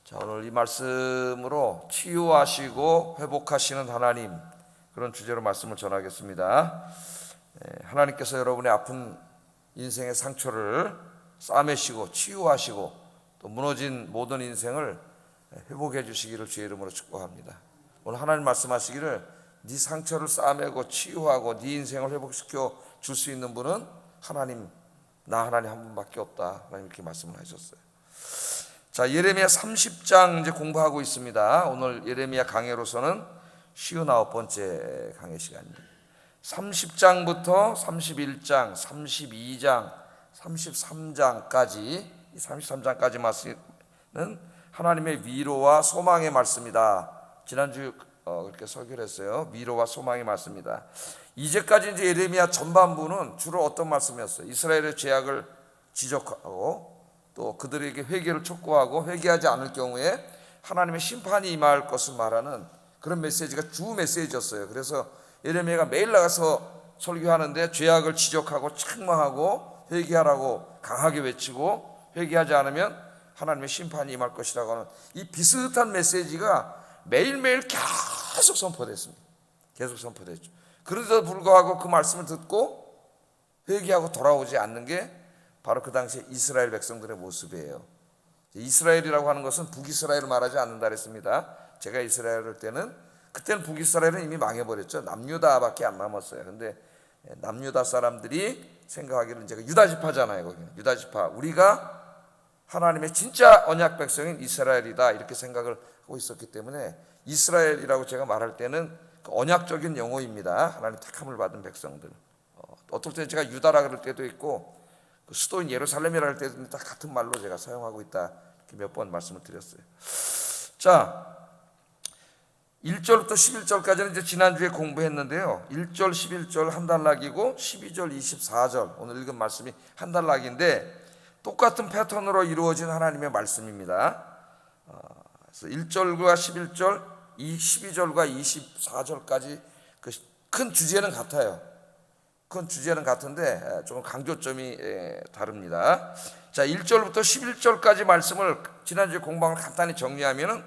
자, 오늘 이 말씀으로 치유하시고 회복하시는 하나님, 그런 주제로 말씀을 전하겠습니다. 하나님께서 여러분의 아픈 인생의 상처를 싸매시고 치유하시고 또 무너진 모든 인생을 회복해 주시기를 주의 이름으로 축복합니다. 오늘 하나님 말씀하시기를 네 상처를 싸매고 치유하고 네 인생을 회복시켜 줄 수 있는 분은 하나님, 나 하나님 한 분밖에 없다. 하나님 이렇게 말씀을 하셨어요. 자, 예레미야 30장 이제 공부하고 있습니다. 오늘 예레미야 강해로서는 59번째 강해 시간입니다. 30장부터 31장, 32장, 33장까지, 이 33장까지 말씀은 하나님의 위로와 소망의 말씀이다. 지난주 그렇게 설교를 했어요. 위로와 소망의 말씀이다. 이제까지 이제 예레미야 전반부는 주로 어떤 말씀이었어요? 이스라엘의 죄악을 지적하고 또 그들에게 회개를 촉구하고 회개하지 않을 경우에 하나님의 심판이 임할 것을 말하는 그런 메시지가 주 메시지였어요. 그래서 예레미야가 매일 나가서 설교하는데 죄악을 지적하고 책망하고 회개하라고 강하게 외치고 회개하지 않으면 하나님의 심판이 임할 것이라고 하는 이 비슷한 메시지가 매일매일 계속 선포됐습니다. 계속 선포됐죠. 그런데도 불구하고 그 말씀을 듣고 회개하고 돌아오지 않는 게 바로 그 당시에 이스라엘 백성들의 모습이에요. 이스라엘이라고 하는 것은 북이스라엘을 말하지 않는다 그랬습니다. 제가 이스라엘을 때는 그때는 북이스라엘은 이미 망해버렸죠. 남유다밖에 안 남았어요. 근데 남유다 사람들이 생각하기를 이제 유다지파잖아요. 거기는 유다지파, 우리가 하나님의 진짜 언약 백성인 이스라엘이다 이렇게 생각을 하고 있었기 때문에 이스라엘이라고 제가 말할 때는 그 언약적인 용어입니다. 하나님 택함을 받은 백성들. 어떨 때 제가 유다라 그럴 때도 있고 그 수도인 예루살렘이라 할 때도 다 같은 말로 제가 사용하고 있다 이렇게 몇 번 말씀을 드렸어요. 자, 1절부터 11절까지는 이제 지난주에 공부했는데요. 1절, 11절 한 단락이고 12절, 24절 오늘 읽은 말씀이 한 단락인데 똑같은 패턴으로 이루어진 하나님의 말씀입니다. 그래서 1절과 11절, 12절과 24절까지 그 큰 주제는 같아요. 큰 주제는 같은데 조금 강조점이 다릅니다. 자, 1절부터 11절까지 말씀을 지난주에 공부한 걸 간단히 정리하면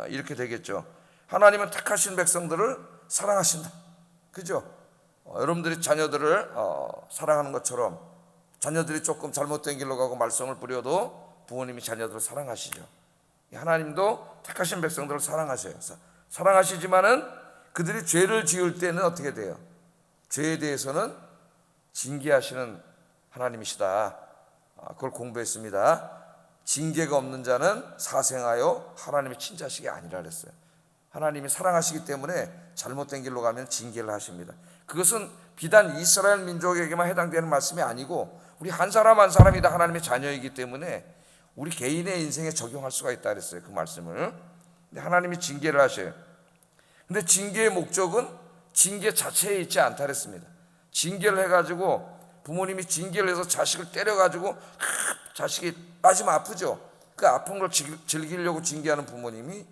이렇게 되겠죠. 하나님은 택하신 백성들을 사랑하신다. 그죠? 여러분들이 자녀들을 사랑하는 것처럼 자녀들이 조금 잘못된 길로 가고 말썽을 부려도 부모님이 자녀들을 사랑하시죠. 하나님도 택하신 백성들을 사랑하셔요. 사랑하시지만은 그들이 죄를 지을 때는 어떻게 돼요? 죄에 대해서는 징계하시는 하나님이시다. 그걸 공부했습니다. 징계가 없는 자는 사생하여 하나님의 친자식이 아니라 그랬어요. 하나님이 사랑하시기 때문에 잘못된 길로 가면 징계를 하십니다. 그것은 비단 이스라엘 민족에게만 해당되는 말씀이 아니고 우리 한 사람 한 사람이 다 하나님의 자녀이기 때문에 우리 개인의 인생에 적용할 수가 있다 그랬어요. 그 말씀을. 근데 하나님이 징계를 하셔요. 근데 징계의 목적은 징계 자체에 있지 않다 그랬습니다. 징계를 해가지고 부모님이 징계를 해서 자식을 때려가지고 자식이 빠지면 아프죠. 그 아픈 걸 즐기려고 징계하는 부모님이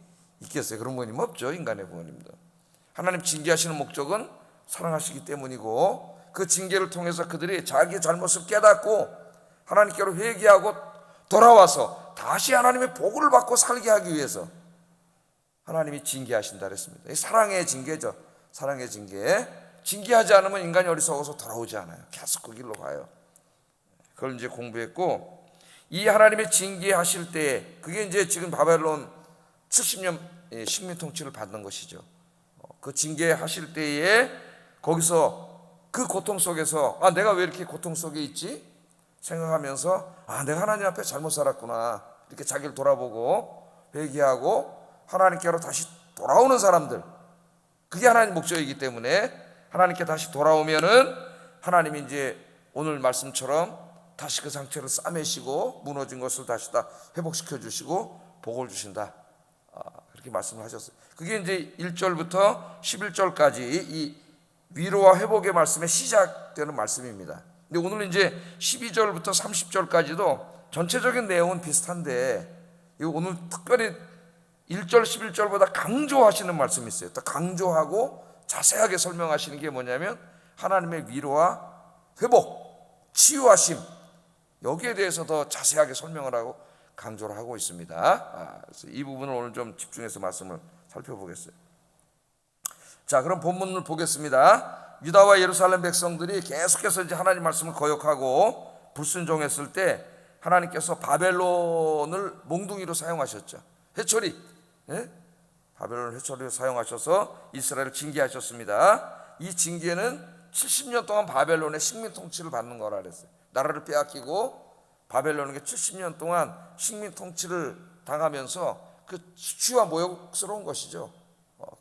있겠어요? 그런 부모님 없죠. 인간의 부모님도. 하나님 징계하시는 목적은 사랑하시기 때문이고 그 징계를 통해서 그들이 자기의 잘못을 깨닫고 하나님께로 회개하고 돌아와서 다시 하나님의 복을 받고 살게 하기 위해서 하나님이 징계하신다 그랬습니다. 사랑의 징계죠. 사랑의 징계. 징계하지 않으면 인간이 어리석어서 돌아오지 않아요. 계속 그 길로 가요. 그걸 이제 공부했고 이 하나님의 징계하실 때 그게 이제 지금 바벨론 70년 식민 통치를 받는 것이죠. 그 징계하실 때에 거기서 그 고통 속에서 내가 왜 이렇게 고통 속에 있지? 생각하면서 내가 하나님 앞에 잘못 살았구나 이렇게 자기를 돌아보고 회개하고 하나님께로 다시 돌아오는 사람들, 그게 하나님 목적이기 때문에 하나님께 다시 돌아오면은 하나님이 이제 오늘 말씀처럼 다시 그 상처를 싸매시고 무너진 것을 다시 다 회복시켜 주시고 복을 주신다. 그렇게 말씀을 하셨어요. 그게 이제 1절부터 11절까지 이 위로와 회복의 말씀에 시작되는 말씀입니다. 근데 오늘 이제 12절부터 30절까지도 전체적인 내용은 비슷한데 오늘 특별히 1절 11절보다 강조하시는 말씀이 있어요. 또 강조하고 자세하게 설명하시는 게 뭐냐면 하나님의 위로와 회복, 치유하심, 여기에 대해서 더 자세하게 설명을 하고 강조를 하고 있습니다. 그래서 이 부분을 오늘 좀 집중해서 말씀을 살펴보겠어요. 자, 그럼 본문을 보겠습니다. 유다와 예루살렘 백성들이 계속해서 이제 하나님 말씀을 거역하고 불순종했을 때 하나님께서 바벨론을 몽둥이로 사용하셨죠. 회초리, 바벨론 회초리를 사용하셔서 이스라엘을 징계하셨습니다. 이 징계는 70년 동안 바벨론의 식민 통치를 받는 거라 그랬어요. 나라를 빼앗기고 바벨론에게 70년 동안 식민 통치를 당하면서 그 수치와 모욕스러운 것이죠.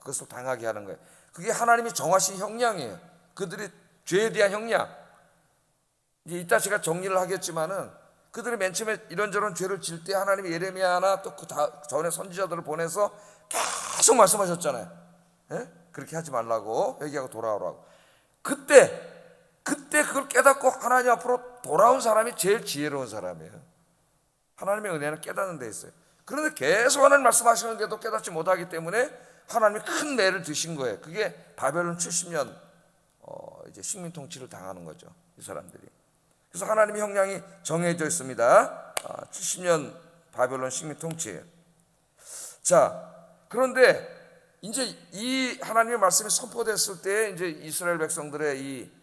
그것을 당하게 하는 거예요. 그게 하나님이 정하신 형량이에요. 그들의 죄에 대한 형량. 이제 이따 제가 정리를 하겠지만은 그들이 맨 처음에 이런저런 죄를 질 때 하나님이 예레미야나 또 그 전에 선지자들을 보내서 계속 말씀하셨잖아요. 그렇게 하지 말라고, 회개하고 돌아오라고. 그때 그걸 깨닫고 하나님 앞으로 돌아온 사람이 제일 지혜로운 사람이에요. 하나님의 은혜는 깨닫는 데 있어요. 그런데 계속 하나님 말씀하시는데도 깨닫지 못하기 때문에 하나님이 큰 매를 드신 거예요. 그게 바벨론 70년 이제 식민 통치를 당하는 거죠, 이 사람들이. 그래서 하나님의 형량이 정해져 있습니다. 70년 바벨론 식민 통치예요. 자, 그런데 이제 이 하나님의 말씀이 선포됐을 때 이제 이스라엘 백성들의 이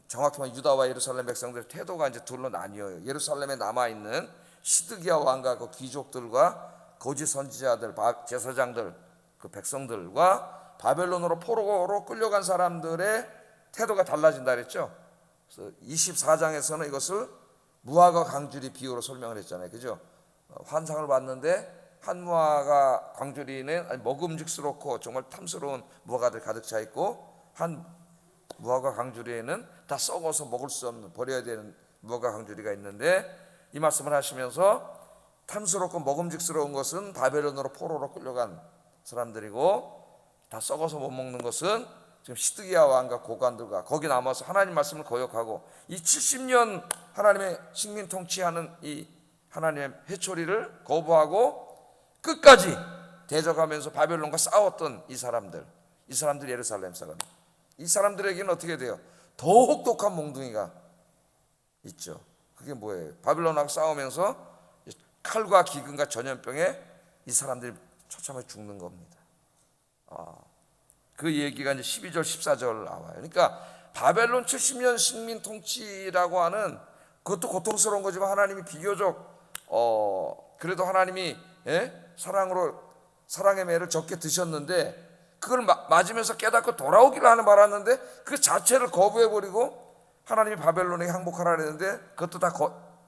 정확히 말하면 유다와 예루살렘 백성들의 태도가 이제 둘로 나뉘어요. 예루살렘에 남아 있는 시드기야 왕과 그 귀족들과 거짓 선지자들, 제사장들, 그 백성들과 바벨론으로 포로로 끌려간 사람들의 태도가 달라진다 그랬죠. 그래서 24장에서는 이것을 무화과 광주리 비유로 설명을 했잖아요. 그죠? 환상을 봤는데 한 무화과 광주리는 먹음직스럽고 정말 탐스러운 무화과들 가득 차 있고, 한 무화과 광주리에는 다 썩어서 먹을 수 없는, 버려야 되는 무화과 광주리가 있는데, 이 말씀을 하시면서 탐스럽고 먹음직스러운 것은 바벨론으로 포로로 끌려간 사람들이고, 다 썩어서 못 먹는 것은 지금 시드기야 왕과 고관들과 거기 남아서 하나님 말씀을 거역하고 이 70년 하나님의 식민 통치하는 이 하나님의 회초리를 거부하고 끝까지 대적하면서 바벨론과 싸웠던 이 사람들 예루살렘 사람, 이 사람들에게는 어떻게 돼요? 더 혹독한 몽둥이가 있죠. 그게 뭐예요? 바벨론하고 싸우면서 칼과 기근과 전염병에 이 사람들이 처참하게 죽는 겁니다. 그 얘기가 이제 12절 14절 나와요. 그러니까 바벨론 70년 식민 통치라고 하는 그것도 고통스러운 거지만 하나님이 비교적 그래도 하나님이 사랑의 매를 적게 드셨는데 그걸 맞으면서 깨닫고 돌아오기를 하는 바랐는데 그 자체를 거부해버리고 하나님이 바벨론에게 항복하라 그랬는데 그것도 다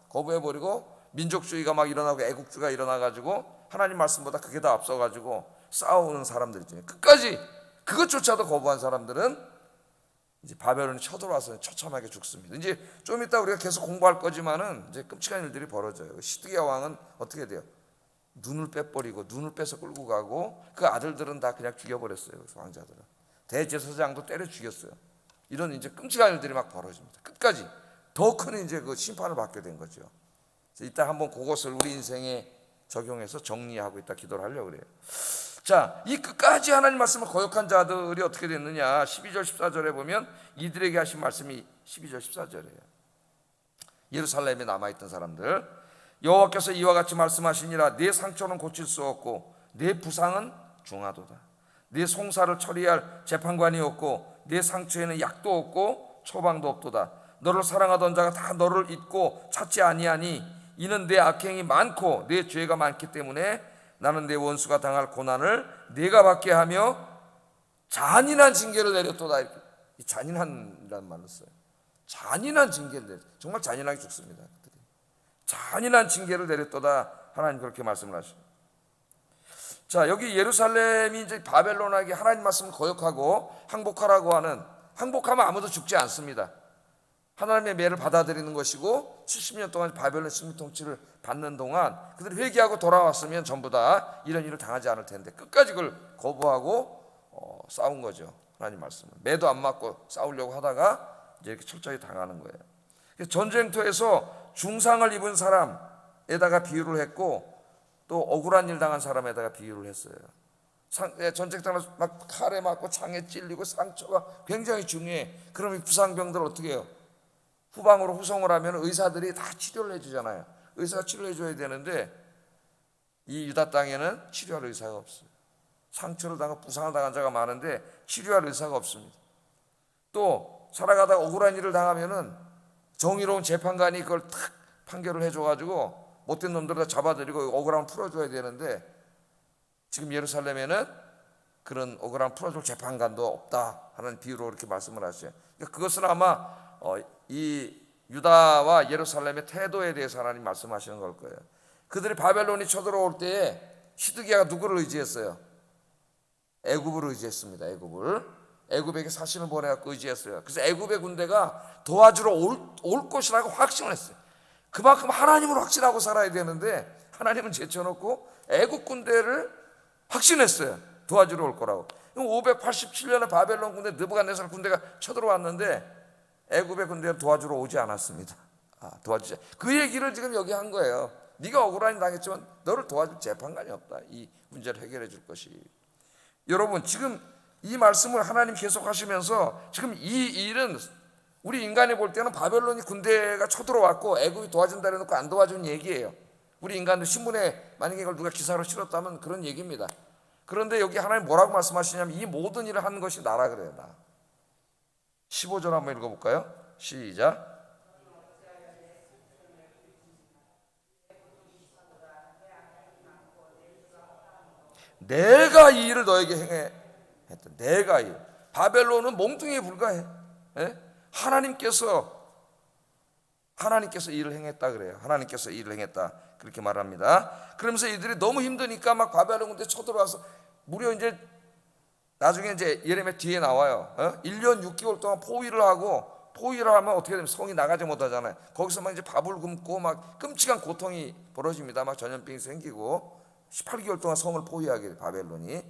거부해버리고 민족주의가 막 일어나고 애국주의가 일어나가지고 하나님 말씀보다 그게 다 앞서가지고 싸우는 사람들이죠. 끝까지 그것조차도 거부한 사람들은 이제 바벨론이 쳐들어와서 처참하게 죽습니다. 이제 좀 이따 우리가 계속 공부할 거지만은 이제 끔찍한 일들이 벌어져요. 시드기야 왕은 어떻게 돼요? 눈을 빼버리고 눈을 빼서 끌고 가고 그 아들들은 다 그냥 죽여버렸어요. 왕자들은 대제사장도 때려 죽였어요. 이런 이제 끔찍한 일들이 막 벌어집니다. 끝까지 더 큰 이제 그 심판을 받게 된 거죠. 이따 한번 그것을 우리 인생에 적용해서 정리하고 이따 기도를 하려고 그래요. 자, 이 끝까지 하나님 말씀을 거역한 자들이 어떻게 됐느냐? 12절 14절에 보면 이들에게 하신 말씀이 12절 14절이에요. 예루살렘에 남아있던 사람들, 여호와께서 이와 같이 말씀하시니라. 내 상처는 고칠 수 없고 내 부상은 중하도다. 네 송사를 처리할 재판관이 없고 네 상처에는 약도 없고 처방도 없도다. 너를 사랑하던 자가 다 너를 잊고 찾지 아니하니 이는 내 악행이 많고 내 죄가 많기 때문에 나는 내 원수가 당할 고난을 네가 받게 하며 잔인한 징계를 내렸도다. 이렇게 잔인한이라는 말을 써요. 잔인한 징계를 내렸, 정말 잔인하게 죽습니다. 그들이 잔인한 징계를 내렸도다. 하나님 그렇게 말씀을 하십니다. 자, 여기 예루살렘이 이제 바벨론에게 하나님 말씀을 거역하고 항복하라고 하는, 항복하면 아무도 죽지 않습니다. 하나님의 매를 받아들이는 것이고 70년 동안 바벨론 식민 통치를 받는 동안 그들이 회개하고 돌아왔으면 전부 다 이런 일을 당하지 않을 텐데 끝까지 그걸 거부하고 싸운 거죠. 하나님 말씀을 매도 안 맞고 싸우려고 하다가 이제 이렇게 철저히 당하는 거예요. 전쟁터에서 중상을 입은 사람에다가 비유를 했고 또 억울한 일 당한 사람에다가 비유를 했어요. 전쟁터에서 막 칼에 맞고 창에 찔리고 상처가 굉장히 중요해. 그럼 이 부상병들 어떻게 해요? 후방으로 후송을 하면 의사들이 다 치료를 해주잖아요. 의사가 치료해 줘야 되는데 이 유다 땅에는 치료할 의사가 없어요. 상처를 당하고 부상을 당한 자가 많은데 치료할 의사가 없습니다. 또 살아가다가 억울한 일을 당하면은 정의로운 재판관이 그걸 탁 판결을 해줘가지고 못된 놈들을 다 잡아들이고 억울함을 풀어줘야 되는데 지금 예루살렘에는 그런 억울함을 풀어줄 재판관도 없다 하는 비유로 이렇게 말씀을 하세요. 그러니까 그것은 아마 이 유다와 예루살렘의 태도에 대해서 하나님 말씀하시는 걸 거예요. 그들이 바벨론이 쳐들어올 때에 시드기야가 누구를 의지했어요? 애굽을 의지했습니다. 애굽에게 사신을 보내갖고 의지했어요. 그래서 애굽의 군대가 도와주러 올 것이라고 확신을 했어요. 그만큼 하나님을 확신하고 살아야 되는데 하나님은 제쳐놓고 애굽 군대를 확신했어요. 도와주러 올 거라고. 587년에 바벨론 군대 느부갓네살 군대가 쳐들어왔는데 애굽의 군대가 도와주러 오지 않았습니다. 도와주자. 그 얘기를 지금 여기 한 거예요. 네가 억울하니 당했지만 너를 도와줄 재판관이 없다. 이 문제를 해결해 줄 것이. 여러분 지금 이 말씀을 하나님 계속 하시면서 지금 이 일은 우리 인간이 볼 때는 바벨론이 군대가 쳐들어왔고 애굽이 도와준다 해놓고 안 도와준 얘기예요. 우리 인간도 신문에 만약에 이걸 누가 기사로 실었다면 그런 얘기입니다. 그런데 여기 하나님 뭐라고 말씀하시냐면 이 모든 일을 한 것이 나라 그래요. 나. 15절 한번 읽어볼까요? 시작. 내가 이 일을 너에게 행해 했다. 내가 이 일. 바벨론은 몽둥이에 불과해. 하나님께서 일을 행했다 그래요. 하나님께서 일을 행했다 그렇게 말합니다. 그러면서 이들이 너무 힘드니까 막 바벨론 군대 쳐들어와서 무려 이제 나중에 이제 예레미야 뒤에 나와요. 1년 6개월 동안 포위를 하면 어떻게 되면 성이 나가지 못하잖아요. 거기서 막 이제 밥을 굶고 막 끔찍한 고통이 벌어집니다. 막 전염병이 생기고 18개월 동안 성을 포위하게 돼 바벨론이.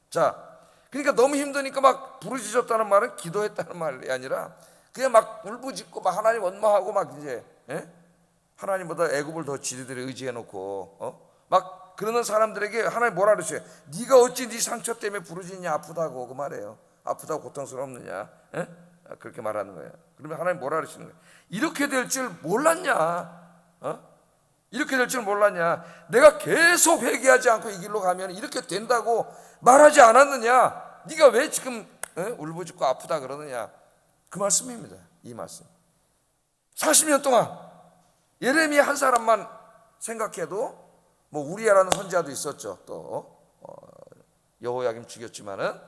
자, 그러니까 너무 힘드니까 막 부르짖었다는 말은 기도했다는 말이 아니라 그냥 막 울부짖고 막 하나님 원망하고 막 이제 하나님보다 애굽을 더 지들이 의지해 놓고 막 그러는 사람들에게 하나님 뭐라 그러세요? 네가 어찌 네 상처 때문에 부르짖냐? 아프다고 그 말이에요. 아프다고 고통스럽느냐? 그렇게 말하는 거예요. 그러면 하나님 뭐라 그러시는 거예요? 이렇게 될 줄 몰랐냐? 이렇게 될 줄 몰랐냐? 내가 계속 회개하지 않고 이 길로 가면 이렇게 된다고 말하지 않았느냐? 네가 왜 지금 울부짖고 아프다 그러느냐? 그 말씀입니다. 이 말씀. 40년 동안 예레미야 한 사람만 생각해도 뭐 우리야라는 선지자도 있었죠. 또 여호야김 죽였지만은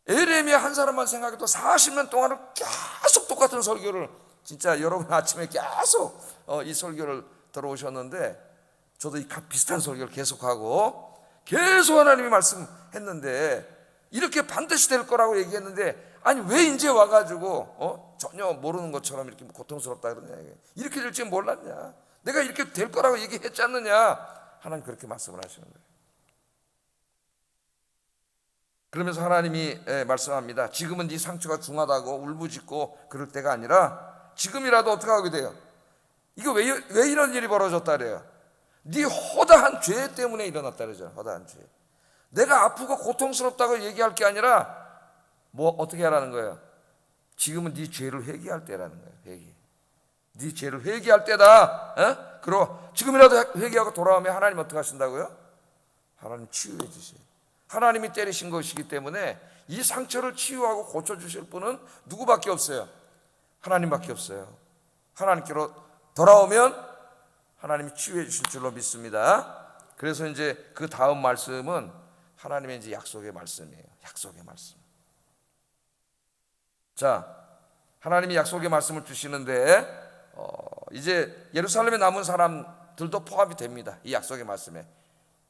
예레미야 한 사람만 생각해도 40년 동안은 계속 똑같은 설교를 진짜 여러분 아침에 계속 이 설교를 들어오셨는데 저도 이 비슷한 설교를 계속하고 계속 하나님이 말씀했는데 이렇게 반드시 될 거라고 얘기했는데 아니 왜 이제 와가지고 전혀 모르는 것처럼 이렇게 고통스럽다 그러냐. 이렇게 될 줄 몰랐냐. 내가 이렇게 될 거라고 얘기했지 않느냐. 하나님 그렇게 말씀을 하시는 거예요. 그러면서 하나님이 말씀합니다. 지금은 네 상처가 중하다고 울부짖고 그럴 때가 아니라 지금이라도 어떻게 하게 돼요? 이거 왜 이런 일이 벌어졌다 그래요? 네 허다한 죄 때문에 일어났다 그러죠. 허다한 죄. 내가 아프고 고통스럽다고 얘기할 게 아니라 뭐 어떻게 하라는 거예요? 지금은 네 죄를 회개할 때라는 거예요. 회개. 네 죄를 회개할 때다. 그럼 지금이라도 회개하고 돌아오면 하나님 어떻게 하신다고요? 하나님 치유해 주세요. 하나님이 때리신 것이기 때문에 이 상처를 치유하고 고쳐주실 분은 누구밖에 없어요? 하나님밖에 없어요. 하나님께로 돌아오면 하나님이 치유해 주실 줄로 믿습니다. 그래서 이제 그 다음 말씀은 하나님의 이제 약속의 말씀이에요. 약속의 말씀. 자, 하나님이 약속의 말씀을 주시는데 이제 예루살렘에 남은 사람들도 포함이 됩니다. 이 약속의 말씀에.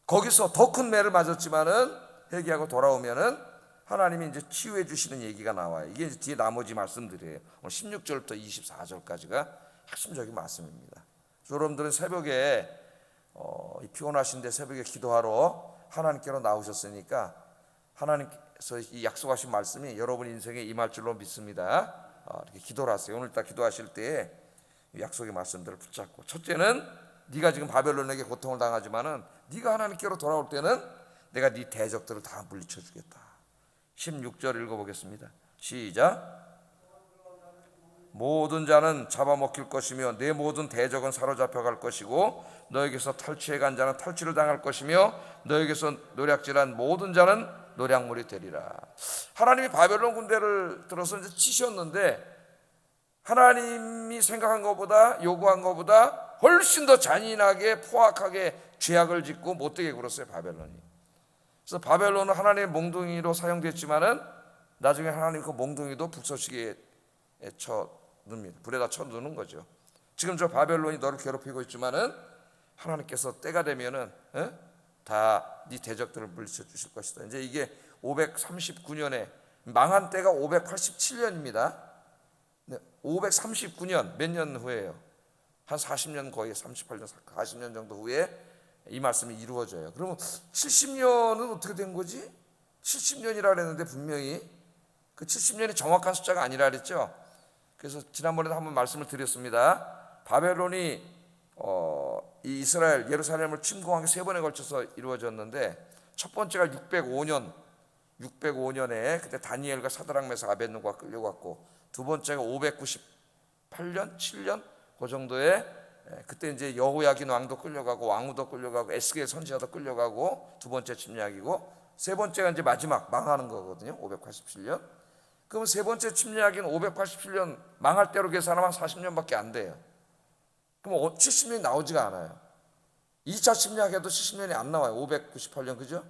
거기서 더 큰 매를 맞았지만은 회개하고 돌아오면은 하나님이 이제 치유해 주시는 얘기가 나와요. 이게 이제 뒤에 나머지 말씀들이에요. 오늘 16절부터 24절까지가 핵심적인 말씀입니다. 여러분들은 새벽에 피곤하신데 새벽에 기도하러 하나님께로 나오셨으니까 하나님께서 이 약속하신 말씀이 여러분 인생에 임할 줄로 믿습니다. 이렇게 기도를 하세요. 오늘 딱 기도하실 때 약속의 말씀들을 붙잡고, 첫째는 네가 지금 바벨론에게 고통을 당하지만은 네가 하나님께로 돌아올 때는 내가 네 대적들을 다 물리쳐 주겠다. 16절 읽어보겠습니다. 시작. 모든 자는 잡아먹힐 것이며 내 모든 대적은 사로잡혀갈 것이고 너에게서 탈취해 간 자는 탈취를 당할 것이며 너에게서 노략질한 모든 자는 노략물이 되리라. 하나님이 바벨론 군대를 들어서 이제 치셨는데 하나님이 생각한 것보다 요구한 것보다 훨씬 더 잔인하게 포악하게 죄악을 짓고 못되게 굴었어요, 바벨론이. 그래서 바벨론은 하나님의 몽둥이로 사용됐지만은 나중에 하나님 그 몽둥이도 북서시기에 쳐넣습니다. 불에다 쳐넣는 거죠. 지금 저 바벨론이 너를 괴롭히고 있지만은 하나님께서 때가 되면은 다 네 대적들을 물리쳐 주실 것이다. 이제 이게 539년에 망한 때가 587년입니다. 539년 몇 년 후에요? 한 40년 거의 38년 40년 정도 후에 이 말씀이 이루어져요. 그러면 70년은 어떻게 된 거지? 70년이라 그랬는데 분명히 그 70년이 정확한 숫자가 아니라 그랬죠. 그래서 지난번에도 한번 말씀을 드렸습니다. 바벨론이 이 이스라엘 예루살렘을 침공한 게 3번에 걸쳐서 이루어졌는데 첫 번째가 605년에 그때 다니엘과 사드락 메삭 아벳느고가 끌려갔고 두 번째가 598년 7년 그 정도에 그때 이제 여호야긴 왕도 끌려가고 왕후도 끌려가고 에스겔 선지자도 끌려가고 두 번째 침략이고 세 번째가 이제 마지막 망하는 거거든요. 587년. 그럼 세 번째 침략인 587년 망할 때로 계산하면 40년밖에 안 돼요. 그럼 70년이 나오지가 않아요. 2차 침략에도 70년이 안 나와요. 598년 그죠?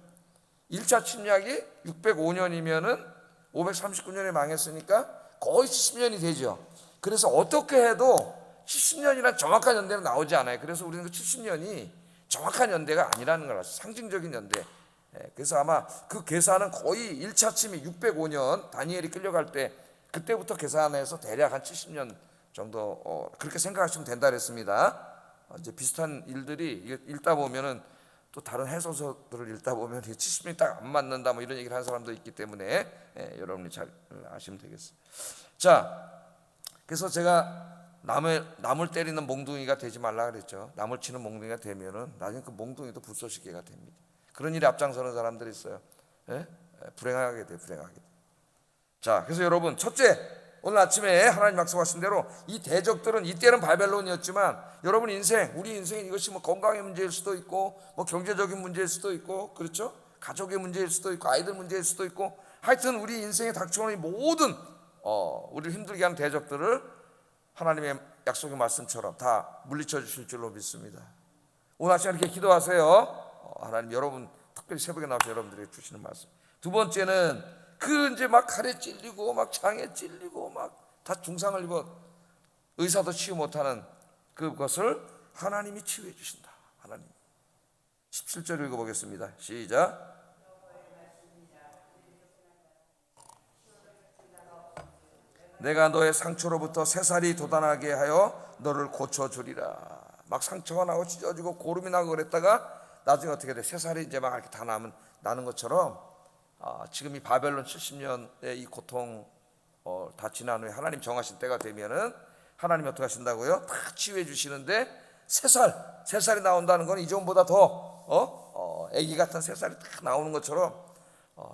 1차 침략이 605년이면은 539년에 망했으니까 거의 70년이 되죠. 그래서 어떻게 해도 70년이란 정확한 연대는 나오지 않아요. 그래서 우리는 그 70년이 정확한 연대가 아니라는 걸 알았어요. 상징적인 연대. 그래서 아마 그 계산은 거의 1차 침이 605년 다니엘이 끌려갈 때 그때부터 계산해서 대략 한 70년 정도 그렇게 생각하시면 된다 그랬습니다. 이제 비슷한 일들이 읽다 보면은 또 다른 해소서들을 읽다 보면 70년이 딱 안 맞는다 뭐 이런 얘기를 하는 사람도 있기 때문에 여러분이 잘 아시면 되겠어요. 자, 그래서 제가 남을 때리는 몽둥이가 되지 말라 그랬죠. 남을 치는 몽둥이가 되면은 나중에 그 몽둥이도 불쏘시개가 됩니다. 그런 일에 앞장서는 사람들이 있어요. 불행하게 돼, 불행하게 돼. 자, 그래서 여러분 첫째, 오늘 아침에 하나님 약속하신 대로 이 대적들은 이때는 바벨론이었지만 여러분 인생, 우리 인생은 이것이 뭐 건강의 문제일 수도 있고 뭐 경제적인 문제일 수도 있고 그렇죠? 가족의 문제일 수도 있고 아이들 문제일 수도 있고 하여튼 우리 인생에 닥쳐오는 모든 우리를 힘들게 하는 대적들을 하나님의 약속의 말씀처럼 다 물리쳐 주실 줄로 믿습니다. 오늘 아침에 이렇게 기도하세요. 하나님 여러분 특별히 새벽에 나와서 여러분들에게 주시는 말씀. 두 번째는 그 이제 막 칼에 찔리고 막 장에 찔리고 막 다 중상을 입어 의사도 치유 못하는 그것을 하나님이 치유해 주신다. 하나님. 17절 읽어보겠습니다. 시작. 내가 너의 상처로부터 새살이 돋아나게 하여 너를 고쳐주리라. 막 상처가 나고 찢어지고 고름이 나고 그랬다가 나중에 어떻게 돼? 새살이 이제 막 이렇게 다 나는 것처럼 지금 이 바벨론 70년의 이 고통 다 지난 후에 하나님 정하신 때가 되면은 하나님이 어떻게 하신다고요? 다 치유해 주시는데 새살이 나온다는 건 이전보다 더 아기 같은 새살이 딱 나오는 것처럼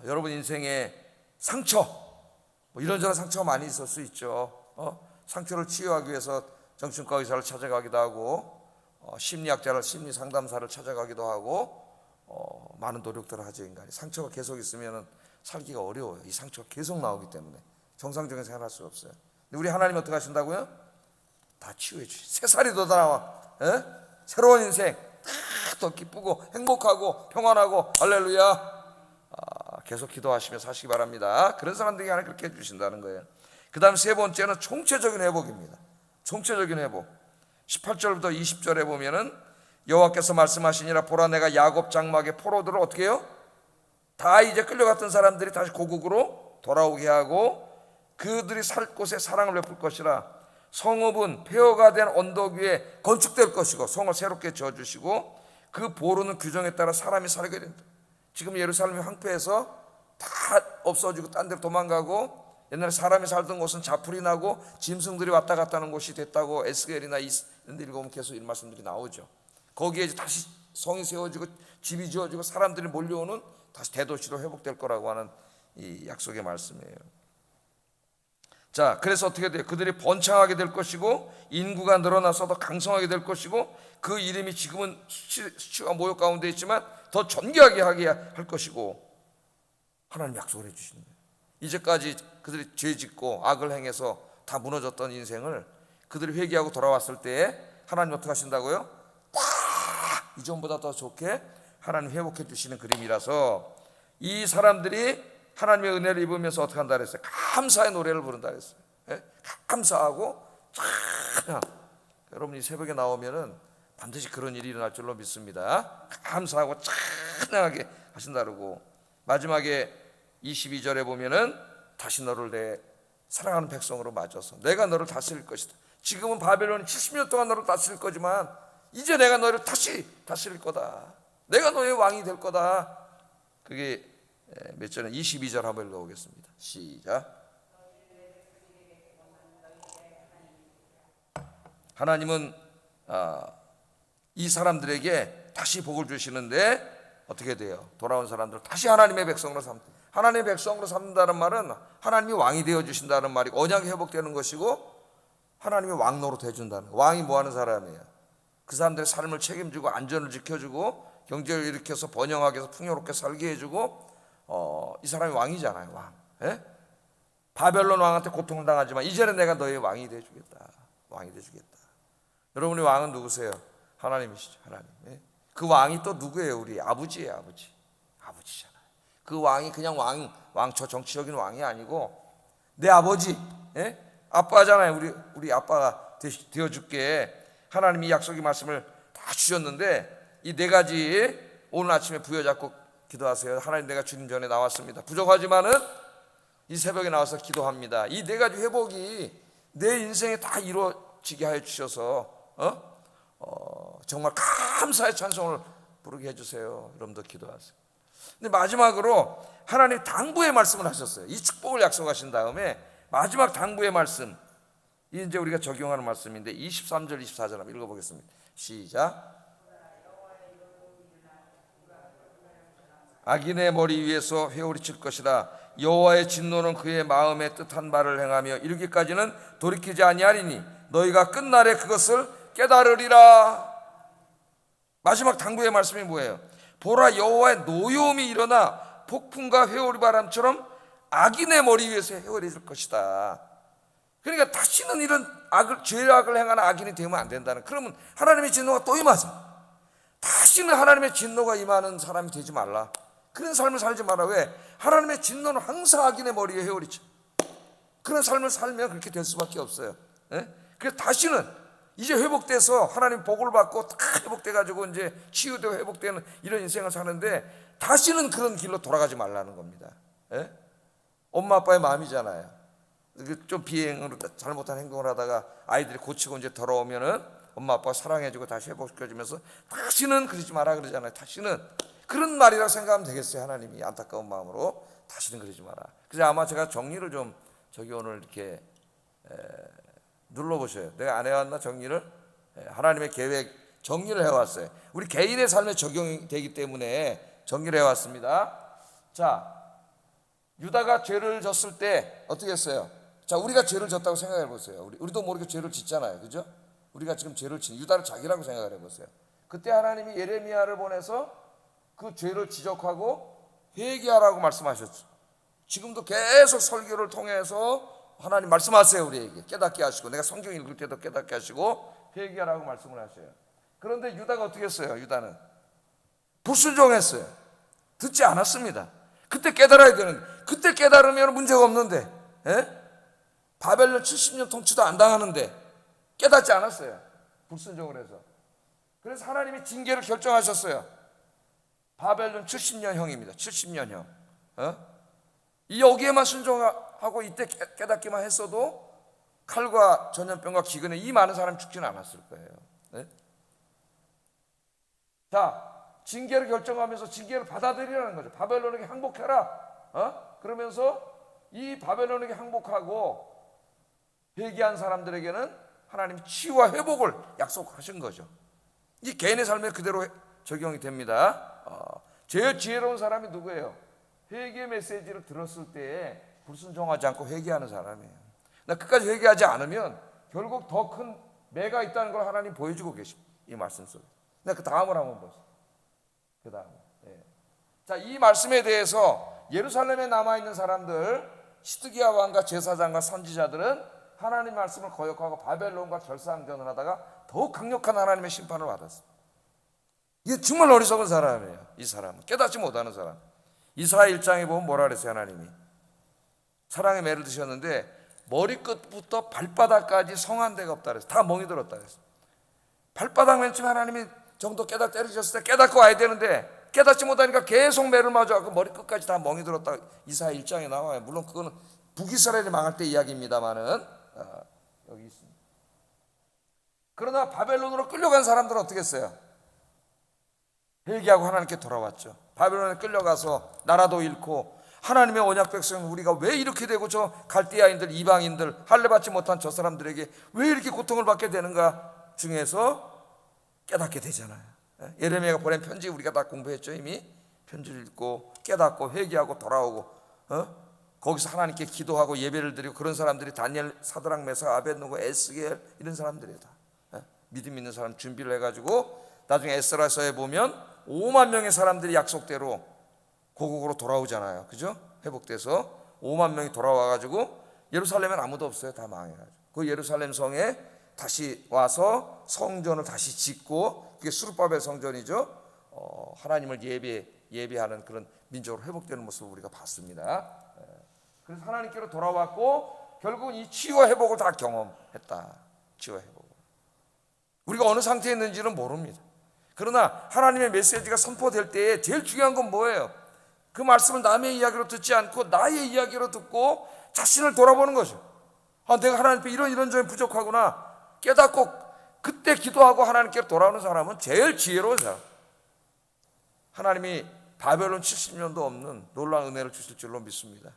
여러분 인생에 상처 뭐 이런저런 상처가 많이 있을 수 있죠. 상처를 치유하기 위해서 정신과 의사를 찾아가기도 하고 심리학자를 심리 상담사를 찾아가기도 하고 많은 노력들을 하죠. 인간이 상처가 계속 있으면 살기가 어려워요. 이 상처가 계속 나오기 때문에 정상적인 생활할 수가 없어요. 근데 우리 하나님 어떻게 하신다고요? 다 치유해 주시. 새살이 돋아나와 새로운 인생 더 기쁘고 행복하고 평안하고 할렐루야. 계속 기도하시며 사시기 바랍니다. 그런 사람들에게 하나님 그렇게 해주신다는 거예요. 그 다음 세 번째는 총체적인 회복입니다. 총체적인 회복. 18절부터 20절에 보면은 여호와께서 말씀하시니라 보라 내가 야곱 장막의 포로들을 어떻게 해요? 다 이제 끌려갔던 사람들이 다시 고국으로 돌아오게 하고 그들이 살 곳에 사랑을 베풀 것이라. 성읍은 폐허가 된 언덕 위에 건축될 것이고 성을 새롭게 지어주시고 그 보루는 규정에 따라 사람이 살게 된다. 지금 예루살렘이 황폐해서 다 없어지고 딴 데로 도망가고 옛날에 사람이 살던 곳은 자풀이 나고 짐승들이 왔다 갔다 하는 곳이 됐다고 에스겔이나 이런 데 읽어보면 계속 이런 말씀들이 나오죠. 거기에 이제 다시 성이 세워지고 집이 지어지고 사람들이 몰려오는 다시 대도시로 회복될 거라고 하는 이 약속의 말씀이에요. 자, 그래서 어떻게 돼요? 그들이 번창하게 될 것이고 인구가 늘어나서 더 강성하게 될 것이고 그 이름이 지금은 수치와 모욕 가운데 있지만 더 존귀하게 하게 할 것이고 하나님 약속을 해주시는 거예요. 이제까지 그들이 죄 짓고 악을 행해서 다 무너졌던 인생을 그들이 회개하고 돌아왔을 때 하나님 어떻게 하신다고요? 딱 이전보다 더 좋게 하나님 회복해 주시는 그림이라서 이 사람들이 하나님의 은혜를 입으면서 어떻게 한다 그랬어요? 감사의 노래를 부른다 그랬어요. 예? 감사하고 찬양. 여러분이 새벽에 나오면은 반드시 그런 일이 일어날 줄로 믿습니다. 감사하고 찬양하게 하신다 그러고 마지막에 22절에 보면은 다시 너를 내 사랑하는 백성으로 맞아서 내가 너를 다스릴 것이다. 지금은 바벨론이 70년 동안 너를 다스릴 거지만 이제 내가 너를 다시 다스릴 거다. 내가 너의 왕이 될 거다. 그게 몇 절에 22절 한번 읽어보겠습니다. 시작. 하나님은 이 사람들에게 다시 복을 주시는데 어떻게 돼요? 돌아온 사람들을 다시 하나님의 백성으로 삼다. 하나님의 백성으로 삼는다는 말은 하나님이 왕이 되어 주신다는 말이고 언약이 회복되는 것이고 하나님이 왕 노릇 해준다는. 왕이 뭐 하는 사람이에요? 그 사람들의 삶을 책임지고 안전을 지켜주고 경제를 일으켜서 번영하게 해서 풍요롭게 살게 해주고 이 사람이 왕이잖아요. 왕. 예? 바벨론 왕한테 고통을 당하지만 이제는 내가 너의 왕이 되어주겠다. 왕이 되어주겠다. 여러분의 왕은 누구세요? 하나님이시죠. 하나님. 예? 그 왕이 또 누구예요? 우리 아버지예요. 아버지. 아버지잖아요. 그 왕이 그냥 왕초 정치적인 왕이 아니고 내 아버지. 예? 아빠잖아요. 우리 아빠가 되어줄게. 하나님이 약속의 말씀을 다 주셨는데 이 네 가지 오늘 아침에 부여잡고 기도하세요. 하나님, 내가 주님 전에 나왔습니다. 부족하지만은 이 새벽에 나와서 기도합니다. 이 네 가지 회복이 내 인생에 다 이루어지게 하여 주셔서 정말 감사의 찬송을 부르게 해주세요. 여러분도 기도하세요. 근데 마지막으로 하나님 당부의 말씀을 하셨어요. 이 축복을 약속하신 다음에 마지막 당부의 말씀, 이 이제 우리가 적용하는 말씀인데 23절 24절 한번 읽어보겠습니다. 시작. 악인의 머리 위에서 회오리 칠 것이라. 여호와의 진노는 그의 마음에 뜻한 바를 행하며 이르기까지는 돌이키지 아니하리니 너희가 끝날에 그것을 깨달으리라. 마지막 당부의 말씀이 뭐예요? 보라, 여호와의 노여움이 일어나 폭풍과 회오리 바람처럼 악인의 머리 위에서 회오리질 것이다. 그러니까 다시는 이런 죄악을 행하는 악인이 되면 안 된다는. 그러면 하나님의 진노가 또 임하죠. 다시는 하나님의 진노가 임하는 사람이 되지 말라. 그런 삶을 살지 마라. 왜? 하나님의 진노는 항상 악인의 머리에 회오리쳐. 그런 삶을 살면 그렇게 될 수밖에 없어요. 예? 그래서 다시는 이제 회복돼서 하나님 복을 받고 다 회복돼가지고 이제 치유되고 회복되는 이런 인생을 사는데 다시는 그런 길로 돌아가지 말라는 겁니다. 예? 엄마 아빠의 마음이잖아요. 좀 비행으로 잘못한 행동을 하다가 아이들이 고치고 이제 돌아오면은 엄마 아빠가 사랑해주고 다시 회복시켜주면서 다시는 그러지 마라 그러잖아요. 다시는 그런 말이라고 생각하면 되겠어요. 하나님이 안타까운 마음으로 다시는 그러지 마라. 그래서 아마 제가 정리를 좀 저기 오늘 이렇게 눌러보셔요. 내가 안 해왔나 정리를? 하나님의 계획 정리를 해왔어요. 우리 개인의 삶에 적용이 되기 때문에 정리를 해왔습니다. 자, 유다가 죄를 졌을 때 어떻게 했어요? 자, 우리가 죄를 졌다고 생각해 보세요. 우리도 모르게 죄를 짓잖아요. 그죠? 우리가 지금 죄를 진 유다를 자기라고 생각을 해보세요. 그때 하나님이 예레미야를 보내서 그 죄를 지적하고 회개하라고 말씀하셨죠. 지금도 계속 설교를 통해서 하나님 말씀하세요. 우리에게 깨닫게 하시고, 내가 성경 읽을 때도 깨닫게 하시고 회개하라고 말씀을 하셔요. 그런데 유다가 어떻게 했어요? 유다는 불순종했어요. 듣지 않았습니다. 그때 깨달아야 되는데, 그때 깨달으면 문제가 없는데, 바벨론 70년 통치도 안 당하는데 깨닫지 않았어요. 불순종을 해서. 그래서 하나님이 징계를 결정하셨어요. 바벨론 70년형입니다. 70년형. 여기에만 순종하고 이때 깨닫기만 했어도 칼과 전염병과 기근에 이 많은 사람이 죽지는 않았을 거예요. 네? 자, 징계를 결정하면서 징계를 받아들이라는 거죠. 바벨론에게 항복해라. 그러면서 이 바벨론에게 항복하고 회개한 사람들에게는 하나님이 치유와 회복을 약속하신 거죠. 이 개인의 삶에 그대로 적용이 됩니다. 제일 지혜로운 사람이 누구예요? 회개 메시지를 들었을 때 불순종하지 않고 회개하는 사람이에요. 끝까지 회개하지 않으면 결국 더 큰 매가 있다는 걸 하나님 보여주고 계십니다. 이 말씀 속에. 그 다음을 한번 보세요. 그 다음. 자, 이 말씀에 대해서 예루살렘에 남아있는 사람들, 시드기야 왕과 제사장과 선지자들은 하나님 말씀을 거역하고 바벨론과 결사항전을 하다가 더욱 강력한 하나님의 심판을 받았어요. 이게 정말 어리석은 사람이에요. 이 사람은 깨닫지 못하는 사람. 이사야 1장에 보면 뭐라 그랬어요? 하나님이 사랑의 매를 드셨는데 머리끝부터 발바닥까지 성한 데가 없다 그랬어요. 다 멍이 들었다 그랬어요. 발바닥 맨 처음에 하나님이 정도 때리셨을 때 깨닫고 와야 되는데 깨닫지 못하니까 계속 매를 맞아갖고 머리끝까지 다 멍이 들었다. 이사야 1장에 나와요. 물론 그거는 북이스라엘이 망할 때 이야기입니다만은 여기 있습니다. 그러나 바벨론으로 끌려간 사람들은 어떻게 했어요? 회개하고 하나님께 돌아왔죠. 바벨론에 끌려가서 나라도 잃고 하나님의 언약 백성 우리가 왜 이렇게 되고 저 갈대아인들 이방인들 할례받지 못한 저 사람들에게 왜 이렇게 고통을 받게 되는가 중에서 깨닫게 되잖아요. 예레미야가 보낸 편지 우리가 다 공부했죠. 이미 편지를 읽고 깨닫고 회개하고 돌아오고 거기서 하나님께 기도하고 예배를 드리고 그런 사람들이 다니엘, 사드락, 메삭, 아벳느고, 에스겔 이런 사람들이에요. 다 믿음 있는 사람 준비를 해가지고 나중에 에스라서에 보면 5만 명의 사람들이 약속대로 고국으로 돌아오잖아요. 그죠? 회복돼서 5만 명이 돌아와가지고 예루살렘엔 아무도 없어요. 다 망해가지고 그 예루살렘 성에 다시 와서 성전을 다시 짓고 그게 수르바벨 성전이죠. 하나님을 예배하는 그런 민족으로 회복되는 모습을 우리가 봤습니다. 그래서 하나님께로 돌아왔고 결국은 이 치유와 회복을 다 경험했다. 치유와 회복을. 우리가 어느 상태에 있는지는 모릅니다. 그러나 하나님의 메시지가 선포될 때에 제일 중요한 건 뭐예요? 그 말씀을 남의 이야기로 듣지 않고 나의 이야기로 듣고 자신을 돌아보는 거죠. 내가 하나님 앞에 이런 점이 부족하구나 깨닫고 그때 기도하고 하나님께 돌아오는 사람은 제일 지혜로운 사람. 하나님이 바벨론 70년도 없는 놀라운 은혜를 주실 줄로 믿습니다.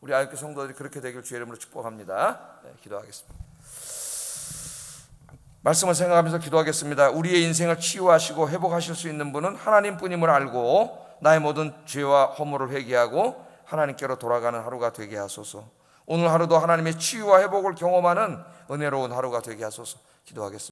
우리 아이교 성도들이 그렇게 되길 주의 이름으로 축복합니다. 기도하겠습니다. 말씀을 생각하면서 기도하겠습니다. 우리의 인생을 치유하시고 회복하실 수 있는 분은 하나님뿐임을 알고 나의 모든 죄와 허물을 회개하고 하나님께로 돌아가는 하루가 되게 하소서. 오늘 하루도 하나님의 치유와 회복을 경험하는 은혜로운 하루가 되게 하소서. 기도하겠습니다.